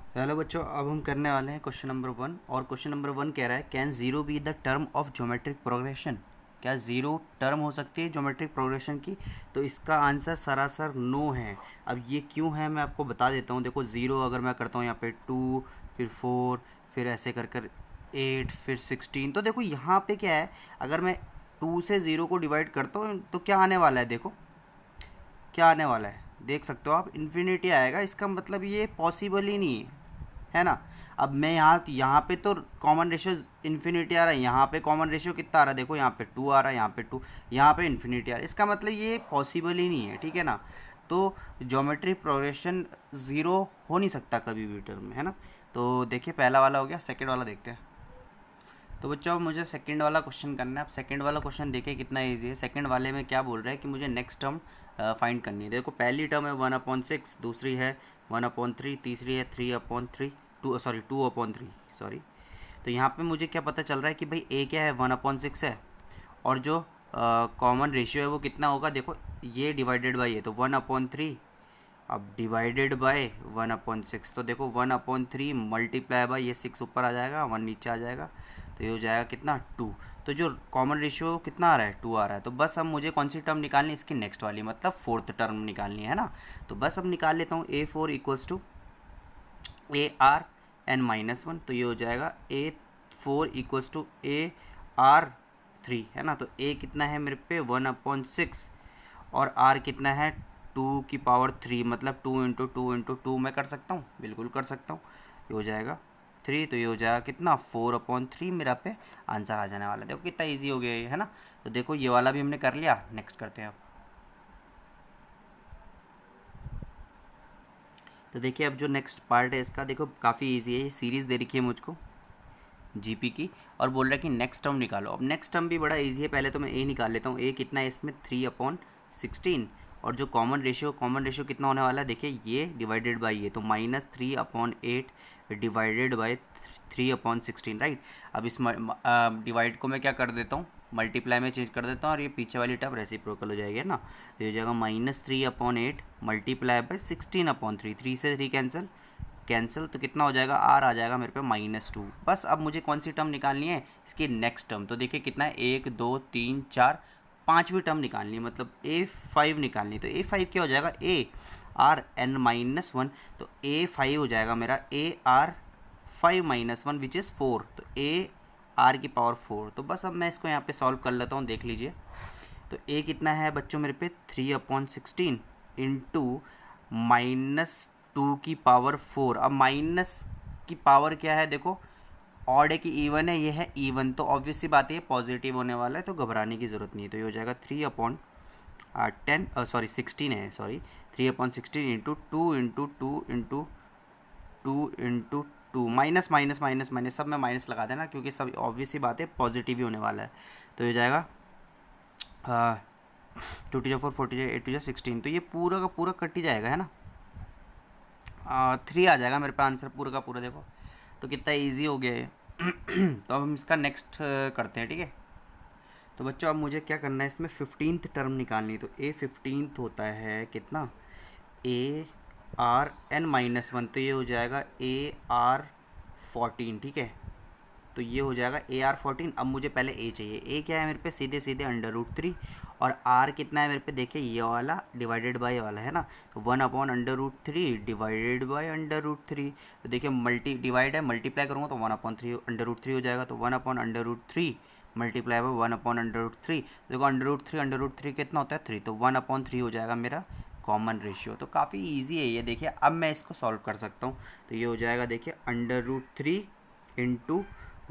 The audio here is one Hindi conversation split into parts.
हेलो बच्चों, अब हम करने वाले हैं क्वेश्चन नंबर 1। और क्वेश्चन नंबर 1 कह रहा है can zero be the term of geometric progression. क्या ज़ीरो टर्म हो सकती है ज्योमेट्रिक प्रोग्रेशन की? तो इसका आंसर सरासर नो है। अब ये क्यों है मैं आपको बता देता हूँ। देखो, ज़ीरो अगर मैं करता हूँ यहाँ पे 2, फिर 4, फिर ऐसे कर कर 8, फिर 16। तो देखो यहाँ पे क्या है, अगर मैं 2 से ज़ीरो को डिवाइड करता हूँ तो क्या आने वाला है। देखो क्या आने वाला है, देख सकते हो आप, इन्फिनिटी आएगा। इसका मतलब ये पॉसिबल ही नहीं है ना। अब मैं यहाँ पे तो कॉमन रेशियो इन्फिनिटी आ रहा है, यहाँ पे कॉमन रेशियो कितना आ रहा है, देखो यहाँ पे 2 आ रहा है, यहाँ पे 2, यहाँ पे इन्फिनिटी आ रहा है। इसका मतलब ये पॉसिबल ही नहीं है, ठीक है ना। तो ज्योमेट्री प्रोग्रेशन ज़ीरो हो नहीं सकता कभी भी टर्म में, है ना। तो देखिए, पहला वाला हो गया, सेकेंड वाला देखते हैं। तो बच्चों, अब मुझे सेकंड वाला क्वेश्चन करना है। अब सेकंड वाला क्वेश्चन देखिए कितना इजी है। सेकंड वाले में क्या बोल रहा है कि मुझे नेक्स्ट टर्म फाइंड करनी है। देखो, पहली टर्म है 1/6, दूसरी है 1/3, तीसरी है 3/3, 2/3, सॉरी। तो यहाँ पे मुझे क्या पता चल रहा है कि भाई ए क्या है, 1/6 है। और जो कॉमन रेशियो है वो कितना होगा, देखो ये डिवाइडेड बाई है तो 1/3। अब डिवाइडेड बाय 1/6, तो देखो 1/3 मल्टीप्लाई बाय ये 6 ऊपर आ जाएगा, 1 नीचे आ जाएगा, तो ये हो जाएगा कितना, 2। तो जो कॉमन रेशियो कितना आ रहा है, 2 आ रहा है। तो बस अब मुझे कौन सी टर्म निकालनी है, इसकी नेक्स्ट वाली, मतलब फोर्थ टर्म निकालनी है ना। तो बस अब निकाल लेता हूँ। A4 इक्वल्स टू ARn-1, तो ये हो जाएगा A4 इक्वल्स टू AR3, है ना। तो A कितना है मेरे पे, 1/6, और R कितना है, 2 की पावर 3, मतलब 2 × 2 × 2 मैं कर सकता हूँ, बिल्कुल कर सकता हूँ। ये हो जाएगा 3, तो ये हो जाएगा कितना, 4/3 मेरा पे आंसर आ जाने वाला है। देखो कितना इजी हो गया ये, है ना। तो देखो ये वाला भी हमने कर लिया। नेक्स्ट करते हैं अब। तो देखिए, अब जो नेक्स्ट पार्ट है इसका, देखो काफ़ी इजी है। ये सीरीज़ दे रखी है मुझको जीपी की, और बोल रहा है कि नेक्स्ट टर्म निकालो। अब नेक्स्ट टर्म भी बड़ा इजी है। पहले तो मैं ए निकाल लेता हूँ। ए कितना है इसमें, 3/16। और जो कॉमन रेशियो कितना होने वाला है, देखिए ये डिवाइडेड बाई ये, तो -3/8 डिवाइडेड बाई 3/16, राइट। अब इस डिवाइड को मैं क्या कर देता हूँ, मल्टीप्लाई में चेंज कर देता हूँ, और ये पीछे वाली टर्म रेसिप्रोकल हो जाएगी, है ना। तो ये हो जाएगा -3/8 मल्टीप्लाई बाई 16/3, 3 से 3 कैंसिल कैंसिल, तो कितना हो जाएगा, आर आ जाएगा मेरे पे -2। बस अब मुझे कौन सी टर्म निकालनी है, इसकी नेक्स्ट टर्म। तो देखिए कितना है, 1 2 3 4, पाँचवीं टर्म निकालनी है, मतलब A5 निकालनी है। तो A5 क्या हो जाएगा, ARn-1, तो A5 हो जाएगा मेरा AR5-1 विच इज़ 4, तो AR⁴। तो बस अब मैं इसको यहाँ पे सॉल्व कर लेता हूँ, देख लीजिए। तो A कितना है बच्चों मेरे पे, 3/16 इंटू -2 की पावर 4। अब माइनस की पावर क्या है, देखो ऑड है कि इवन है, ये है इवन, तो ऑब्वियस सी बात है ये पॉजिटिव होने वाला है, तो घबराने की ज़रूरत नहीं है। तो ये हो जाएगा 3/16 है, sorry, 3/16 into 2 minus minus minus minus, सब में माइनस लगा देना क्योंकि सब ऑब्वियस सी बात है पॉजिटिव ही होने वाला है। तो ये हो जाएगा 2 × 4 40, 8 × 16, तो ये पूरा का पूरा कट ही जाएगा, है ना। 3 आ जाएगा मेरे पास आंसर पूरा का पूरा। देखो तो कितना इजी हो गया है। तो अब हम इसका नेक्स्ट करते हैं, ठीक है। तो बच्चों, अब मुझे क्या करना है, इसमें 15th टर्म निकालनी है। तो A15 होता है कितना, ARn-1, तो ये हो जाएगा AR14, ठीक है। तो ये हो जाएगा AR14। अब मुझे पहले A चाहिए। A क्या है मेरे पे, सीधे सीधे √3, और R कितना है मेरे पे, देखिए ये वाला डिवाइडेड बाय वाला, है ना। तो 1/√3 डिवाइडेड बाय √3। तो देखिए डिवाइड है, मल्टीप्लाई करूँगा तो 1/3 हो जाएगा, तो 1/√3 मल्टीप्लाई बाय 1/√3। देखो √3 कितना होता है, 3, तो 1/3 हो जाएगा मेरा कॉमन रेशियो। तो काफ़ी ईजी है ये। देखिए अब मैं इसको सॉल्व कर सकता हूँ। तो ये हो जाएगा, देखिए √3 इंटू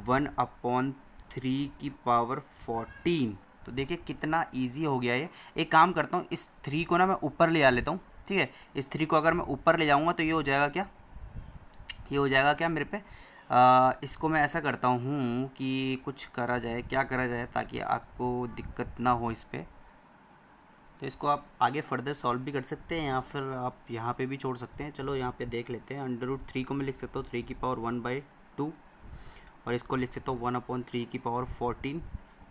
1/3 की पावर 14। तो देखिए कितना इजी हो गया ये। एक काम करता हूँ, इस 3 को ना मैं ऊपर ले आ लेता हूँ, ठीक है। इस 3 को अगर मैं ऊपर ले जाऊँगा तो ये हो जाएगा क्या, ये हो जाएगा क्या मेरे पे, इसको मैं ऐसा करता हूँ कि कुछ करा जाए, क्या करा जाए ताकि आपको दिक्कत ना हो इस पर। तो इसको आप आगे फर्दर सॉल्व भी कर सकते हैं या फिर आप यहाँ पे भी छोड़ सकते हैं। चलो यहाँ पे देख लेते हैं। √3 को मैं लिख सकता हूँ 3 की पावर 1/2, और इसको लिख सकता हूँ 1/3 की पावर 14,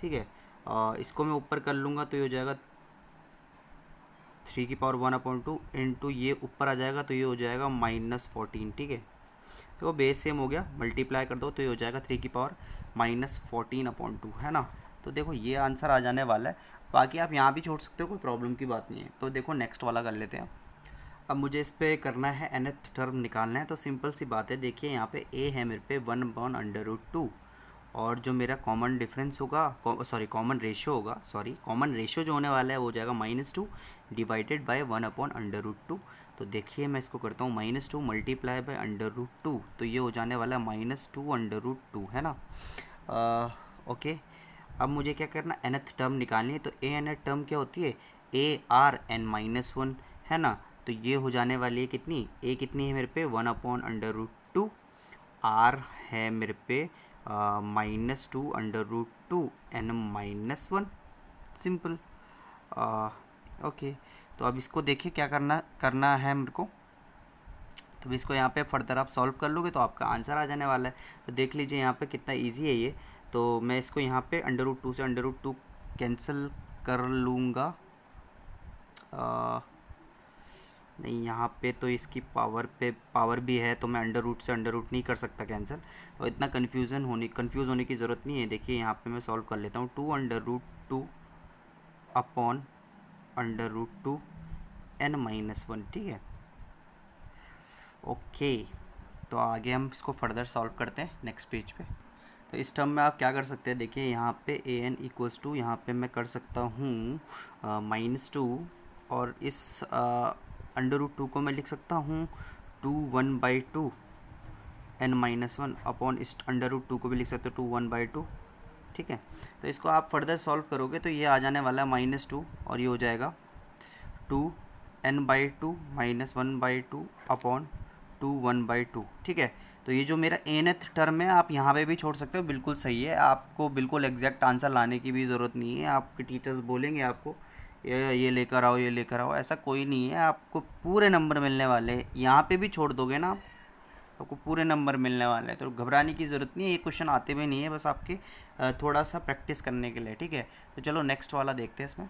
ठीक है। इसको मैं ऊपर कर लूँगा तो ये हो जाएगा 3 की पावर 1/2 इंटू ये ऊपर आ जाएगा, तो ये हो जाएगा -14, ठीक है। तो वो बेस सेम हो गया, मल्टीप्लाई कर दो तो ये हो जाएगा 3 की पावर -14/2 है ना। तो देखो ये आंसर आ जाने वाला है। बाकी आप यहाँ भी छोड़ सकते हो, कोई प्रॉब्लम की बात नहीं है। तो देखो नेक्स्ट वाला कर लेते हैं। अब मुझे इस पे करना है nth टर्म निकालना है। तो सिंपल सी बात है, देखिए यहाँ पे a है मेरे पे 1/√2 और जो मेरा कॉमन डिफरेंस होगा, कॉमन रेशियो होगा, कॉमन रेशियो जो होने वाला है वो हो जाएगा -2 डिवाइडेड बाय 1/√2। तो देखिए मैं इसको करता हूँ -2 मल्टीप्लाई बाय √2, तो ये हो जाने वाला है -2/√2 है ना। ओके, अब मुझे क्या करना, nth टर्म निकालनी है। तो a nth टर्म क्या होती है, ARn-1 है ना। तो ये हो जाने वाली है कितनी, a कितनी है मेरे पे 1/√2, r है मेरे पे -2/√2 n-1, सिंपल। ओके, तो अब इसको देखिए क्या करना है मेरे को। तो इसको यहाँ पे फर्दर आप सॉल्व कर लोगे तो आपका आंसर आ जाने वाला है। तो देख लीजिए यहाँ पे कितना इजी है ये। तो मैं इसको यहाँ पे √2 से √2 कैंसिल कर लूँगा। नहीं, यहाँ पे तो इसकी पावर भी है, तो मैं √2 से √2 नहीं कर सकता कैंसिल। तो इतना कंफ्यूज होने की ज़रूरत नहीं है। देखिए यहाँ पे मैं सॉल्व कर लेता हूँ, 2/√2 अपॉन √2 n-1, ठीक है। ओके, तो आगे हम इसको फर्दर सॉल्व करते हैं नेक्स्ट पेज पे। तो इस टर्म में आप क्या कर सकते हैं, देखिए यहाँ पे an इक्वल्स टू, यहाँ पे मैं कर सकता हूँ -2 और इस √2 को मैं लिख सकता हूँ 1/2 n-1 अपॉन इस √2 को भी लिख सकते हो 1/2, ठीक है। तो इसको आप फर्दर सॉल्व करोगे तो ये आ जाने वाला है -2 और ये हो जाएगा 2n/2 -1/2 अपॉन 1/2, ठीक है। तो ये जो मेरा nth टर्म है आप यहाँ पे भी छोड़ सकते हो, बिल्कुल सही है। आपको बिल्कुल एग्जैक्ट आंसर लाने की भी ज़रूरत नहीं है। आपके टीचर्स बोलेंगे आपको ये लेकर आओ, ये लेकर आओ, ऐसा कोई नहीं है। आपको पूरे नंबर मिलने वाले हैं। यहाँ पे भी छोड़ दोगे ना आपको पूरे नंबर मिलने वाले हैं। तो घबराने की ज़रूरत नहीं है, ये क्वेश्चन आते भी नहीं है, बस आपके थोड़ा सा प्रैक्टिस करने के लिए, ठीक है। तो चलो नेक्स्ट वाला देखते हैं इसमें।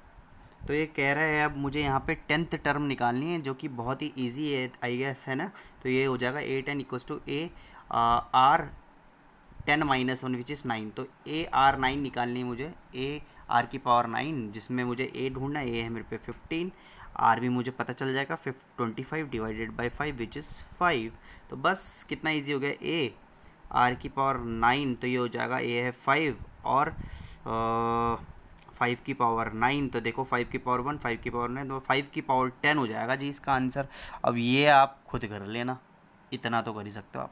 तो ये कह रहा है अब मुझे यहाँ पे 10th टर्म निकालनी है, जो कि बहुत ही इजी है आई गेस, है ना। तो ये हो जाएगा a10 equals to AR10-1 which is 9। तो AR9 निकालनी है मुझे, AR की पावर 9, जिसमें मुझे a ढूंढना है। a है मेरे पे 15, r भी मुझे पता चल जाएगा 25 डिवाइडेड बाई 5 विच इज़ 5। तो बस कितना इजी हो गया, a r की पावर 9, तो ये हो जाएगा a है 5 और 5 की पावर 9। तो देखो 5 की पावर 1, 5 की पावर 9, तो 5 की पावर 10 हो जाएगा जी इसका आंसर। अब ये आप खुद कर लेना, इतना तो कर ही सकते हो आप।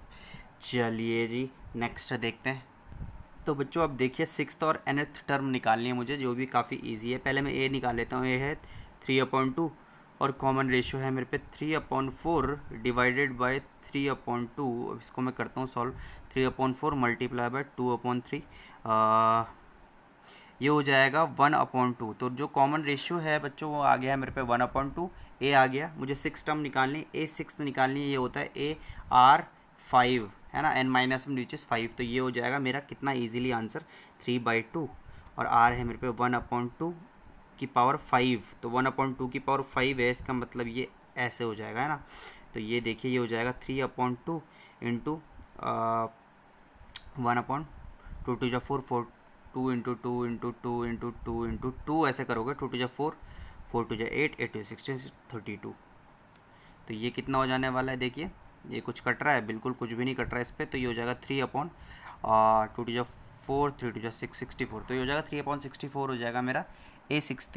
चलिए जी नेक्स्ट देखते हैं। तो बच्चों अब देखिए 6th और nth टर्म निकालनी है मुझे, जो भी काफ़ी इजी है। पहले मैं a निकाल लेता हूँ। a है 3/2 और कॉमन रेशियो है मेरे पे 3/4 डिवाइडेड बाय 3/2। अब इसको मैं करता हूँ सॉल्व। 3/4 मल्टीप्लाई बाय 2/3, ये हो जाएगा 1/2। तो जो कॉमन रेशियो है बच्चों वो आ गया है मेरे पे 1/2। a आ गया, मुझे 6 टर्म निकालनी, a6 निकालनी है। ये होता है AR5 है ना, n-1 विच इज़ 5। तो ये हो जाएगा मेरा कितना इजीली आंसर 3/2 और r है मेरे पे 1/2 की पावर 5। तो 1/2 की पावर 5 है, इसका मतलब ये ऐसे हो जाएगा, है ना। तो ये देखिए ये हो जाएगा 3/2 इंटू 1/2, 2 जा 4, 4 2 इंटू 2 इंटू 2 इंटू 2 इंटू 2 ऐसे करोगे। 2 जा 4, 4 2 जा 8, 8 2 16, 32। तो ये कितना हो जाने वाला है, देखिए ये कुछ कट रहा है, बिल्कुल कुछ भी नहीं कट रहा है इस पर। तो ये हो जाएगा 3/2 2 जा 4, 3 2 जा 6, 64। तो ये हो जाएगा 3/64 हो जाएगा मेरा A6th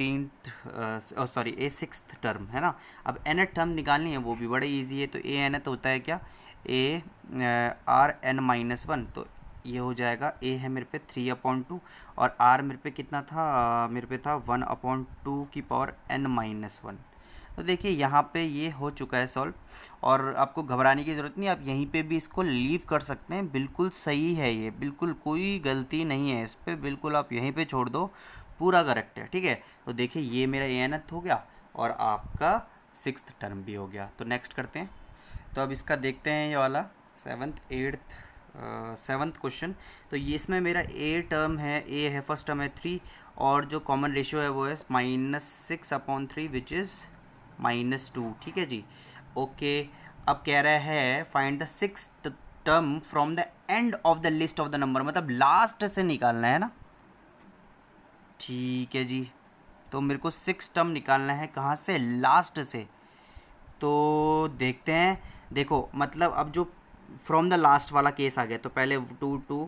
टर्म, है ना। अब nth टर्म निकालनी है, वो भी बड़ा इजी है। तो a nth होता है क्या, ARn-1। तो ये हो जाएगा a है मेरे पे 3/2 और r मेरे पे कितना था, मेरे पे था 1/2 की पावर n-1। तो देखिए यहाँ पे ये हो चुका है सॉल्व, और आपको घबराने की ज़रूरत नहीं। आप यहीं पे भी इसको लीव कर सकते हैं, बिल्कुल सही है ये, बिल्कुल कोई गलती नहीं है इस पर, बिल्कुल आप यहीं पे छोड़ दो, पूरा करेक्ट है, ठीक है। तो देखिए ये मेरा nth हो गया और आपका 6th टर्म भी हो गया। तो नेक्स्ट करते हैं। तो अब इसका देखते हैं ये वाला 7th क्वेश्चन। तो ये इसमें मेरा a टर्म है, a है, फर्स्ट टर्म है 3 और जो कॉमन रेशियो है वो है -6/3 विच इज़ -2, ठीक है जी। ओके, अब कह रहा है find the 6th term from the end of the list of the number, मतलब लास्ट से निकालना है ना। ठीक है जी, तो मेरे को 6 टर्म निकालना है, कहाँ से, लास्ट से। तो देखते हैं, देखो मतलब अब जो फ्रॉम द लास्ट वाला केस आ गया, तो पहले 2 2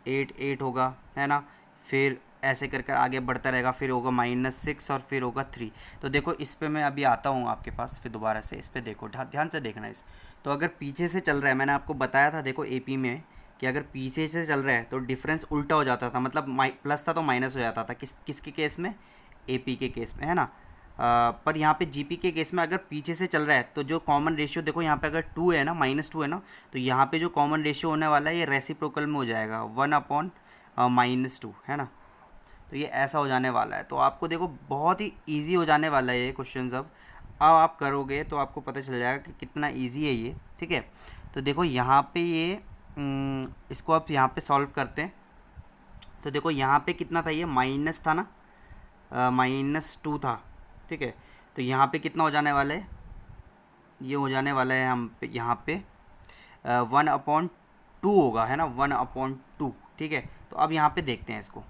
8 8 होगा, है ना, फिर ऐसे कर कर आगे बढ़ता रहेगा, फिर होगा -6 और फिर होगा 3। तो देखो इस पे मैं अभी आता हूँ आपके पास फिर दोबारा से, इस पे देखो ध्यान से देखना इस। तो अगर पीछे से चल रहा है, मैंने आपको बताया था देखो एपी में कि अगर पीछे से चल रहा है तो डिफरेंस उल्टा हो जाता था, मतलब प्लस था तो माइनस हो जाता था, किसके केस में, एपी के केस में, है ना। पर यहाँ पे जीपी के केस में अगर पीछे से चल रहा है तो जो कॉमन रेशियो देखो यहाँ पे अगर 2 है ना, -2 है ना, तो यहाँ पे जो कॉमन रेशियो होने वाला है ये रेसिप्रोकल में हो जाएगा 1/-2, है ना। तो ये ऐसा हो जाने वाला है। तो आपको देखो बहुत ही इजी हो जाने वाला है ये क्वेश्चन। अब आप करोगे तो आपको पता चल जाएगा कि कितना इजी है ये, ठीक है। तो देखो यहाँ पे ये इसको आप यहाँ पे सॉल्व करते हैं। तो देखो यहाँ पे कितना था, ये माइनस था ना, -2 था, ठीक है। तो यहाँ पे कितना हो जाने वाला है, ये हो जाने वाला है हम पे यहाँ पे 1/2 होगा, है ना, 1/2, ठीक है। तो अब यहाँ पे देखते हैं इसको,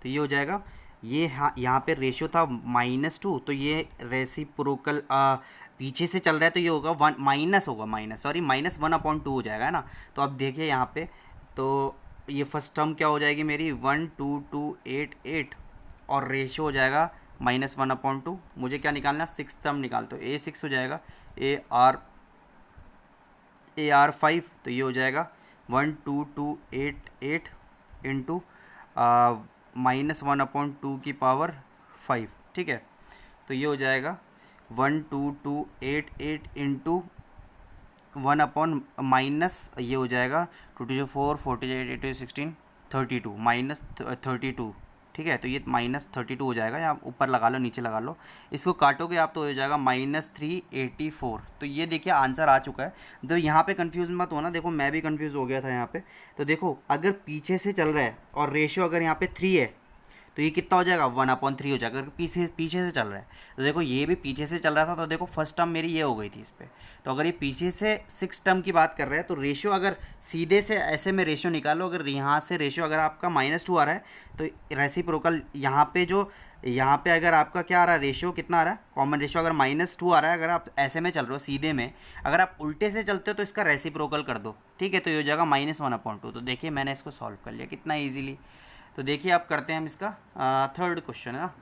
तो ये हो जाएगा, ये यहाँ पे रेशियो था -2, तो ये रेसिप्रोकल पीछे से चल रहा है तो ये होगा -1/2 हो जाएगा, है ना। तो अब देखिए यहाँ पे, तो ये फर्स्ट टर्म क्या हो जाएगी मेरी 1 2 2 8 8 और रेशियो हो जाएगा -1/2। मुझे क्या निकालना, 6 टर्म निकाल, तो A6 हो जाएगा, AR5, तो ये हो जाएगा 1 2 2 8 8 इंटू -1/2 की पावर 5, ठीक है। तो ये हो जाएगा 1 2 2 8 8 इंटू 1/- ये हो जाएगा 2 2 4 48 8 16 32 -32, ठीक है। तो ये -32 हो जाएगा, या ऊपर लगा लो नीचे लगा लो, इसको काटोगे आप तो हो जाएगा -384। तो ये देखिए आंसर आ चुका है। तो यहाँ पे कंफ्यूज मत होना, देखो मैं भी कंफ्यूज हो गया था यहाँ पे। तो देखो अगर पीछे से चल रहा है और रेशियो अगर यहाँ पे 3 है तो ये कितना हो जाएगा, 1/3 हो जाएगा, अगर पीछे से चल रहा है। तो देखो ये भी पीछे से चल रहा था, तो देखो फर्स्ट टर्म मेरी ये हो गई थी इस पर। तो अगर ये पीछे से 6 टर्म की बात कर रहे हैं तो रेशियो अगर सीधे से ऐसे में रेशियो निकालो, अगर यहाँ से रेशियो अगर आपका -2 आ रहा है तो रेसिप्रोकल यहाँ पे अगर आपका क्या आ रहा है, रेशियो कितना आ रहा है, कॉमन रेशियो अगर -2 आ रहा है, अगर आप ऐसे में चल रहे हो सीधे में, अगर आप उल्टे से चलते हो तो इसका रेसिप्रोकल कर दो, ठीक है। तो ये हो जाएगा -1/2। तो देखिए मैंने इसको सॉल्व कर लिया कितना ईजीली। तो देखिए आप करते हैं हम इसका थर्ड क्वेश्चन, है ना।